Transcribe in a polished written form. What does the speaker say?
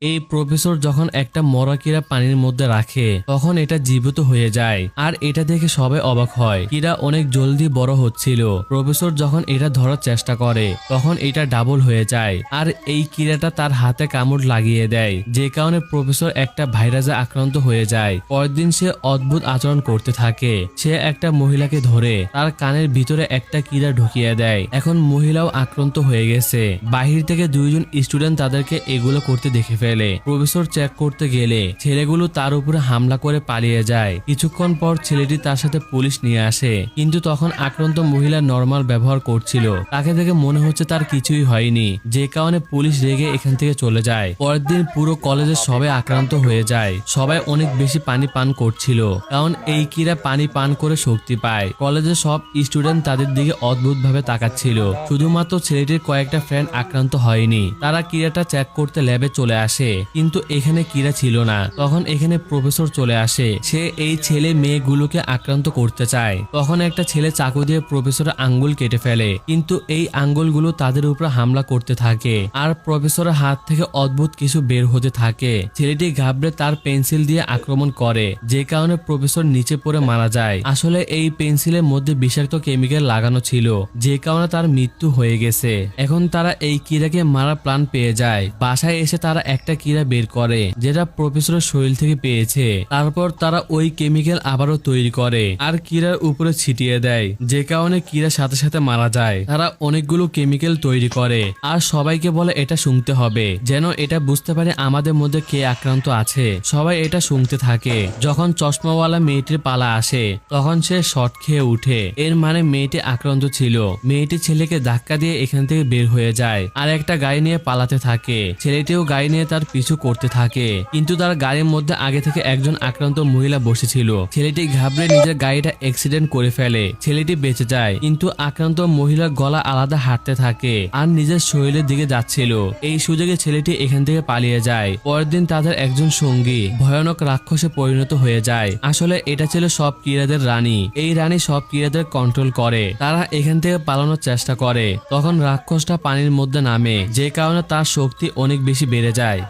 এই প্রফেসর যখন একটা মরা কীরা পানির মধ্যে রাখে তখন এটা জীবিত হয়ে যায় আর এটা দেখে সবাই অবাক হয়। কীরা অনেক জলদি বড় হচ্ছিল। প্রফেসর যখন এটা ধরার চেষ্টা করে তখন এটা ডাবল হয়ে যায় আর এই কীরাটা তার হাতে কামড় লাগিয়ে দেয়, যে কারণে প্রফেসর একটা ভাইরাসে আক্রান্ত হয়ে যায়। পরের দিন সে অদ্ভুত আচরণ করতে থাকে। সে একটা মহিলাকে ধরে তার কানের ভিতরে একটা কীরা ঢুকিয়ে দেয়। এখন মহিলাও আক্রান্ত হয়ে গেছে। বাহির থেকে দুইজন স্টুডেন্ট তাদেরকে এগুলো করতে দেখে ফেলে। প্রফেসর চেক করতে গেলে ছেলেগুলো তার উপরে হামলা করে পালিয়ে যায়। কিছুক্ষণ পর ছেলেটি তার সাথে পুলিশ নিয়ে আসে, কিন্তু তখন আক্রান্ত মহিলা নরমাল ব্যবহার করছিল। তাকে দেখে মনে হচ্ছে তার কিছুই হয়নি, যে কারণে পুলিশ রেগে এখান থেকে চলে যায়। পরের দিন পুরো কলেজের সবাই আক্রান্ত হয়ে যায়। সবাই অনেক বেশি পানি পান করছিল, কারণ এই কীরা পানি পান করে শক্তি পায়। কলেজের সব স্টুডেন্ট তাদের দিকে অদ্ভুতভাবে তাকাচ্ছিল। শুধুমাত্র ছেলেটির কয়েকটা ফ্রেন্ড আক্রান্ত হয়নি। তারা কীরাটা চেক করতে ল্যাবে চলে আসে, কিন্তু এখানে কীরা ছিল না। তখন এখানে প্রফেসর চলে আসে। সে এই ছেলে মেয়েগুলোকে আক্রান্ত করতে চায়। তখন একটা ছেলে চাকু দিয়ে প্রফেসরের আঙ্গুল কেটে ফেলে, কিন্তু এই আঙ্গুলগুলো তাদের উপর হামলা করতে থাকে আর প্রফেসরের হাত থেকে অদ্ভুত কিছু বের হতে থাকে। ছেলেটি ঘাবড়ে তার পেন্সিল দিয়ে আক্রমণ করে, যে কারণে প্রফেসর নিচে পড়ে মারা যায়। আসলে এই পেন্সিলের মধ্যে বিষাক্ত কেমিক্যাল লাগানো ছিল, যে কারণে তার মৃত্যু হয়ে গেছে। এখন তারা এই কীরাকে মারার প্ল্যান পেয়ে যায়। বাসায় এসে তারা একটা কীরা বের করে, যেটা প্রফেসরের শরীর থেকে পেয়েছে। তারপর তারা ওই কেমিক্যাল আবারও তৈরি করে আর কীরার উপরে ছিটিয়ে দেয়, যে কারণে কীরা সাথে সাথে মারা যায়। তারা অনেকগুলো কেমিক্যাল তৈরি করে আর সবাইকে বলে এটা শুনতে হবে, যেন এটা বুঝতে পারে আমাদের মধ্যে কে আক্রান্ত আছে। সবাই এটা শুনতে থাকে। যখন চশমাওয়ালা মেয়েটির পালা আসে তখন সে শট খেয়ে উঠে। এর মানে মেয়েটি আক্রান্ত ছিল। মেয়েটি ছেলেকে ধাক্কা দিয়ে এখান থেকে বের হয়ে যায় আর একটা গাড়ি নিয়ে পালাতে থাকে। ছেলেটিও গাড়ি নিয়ে তার পিছু করতে থাকে, কিন্তু তার গাড়ির মধ্যে আগে থেকে একজন আক্রান্ত মহিলা বসেছিল। ছেলেটি ঘাবড়ে নিজের গাড়িটা অ্যাক্সিডেন্ট করে ফেলে। ছেলেটি বেঁচে যায়, কিন্তু আক্রান্ত মহিলার গলা আলাদা হাঁটতে থাকে আর নিজের শরীরের দিকে যাচ্ছিল। এই সুযোগে ছেলেটি এখান থেকে পালিয়ে যায়। পরের দিন তাদের একজন সঙ্গী ভয়ানক রাক্ষসে পরিণত হয়ে যায়। আসলে এটা ছিল সব কীরাদের রানী। এই রানী সব কীরাদের কন্ট্রোল করে। তারা এখান থেকে পালানোর চেষ্টা করে। তখন রাক্ষসটা পানির মধ্যে নামে, যে কারণে তার শক্তি অনেক বেশি বেড়ে যায়।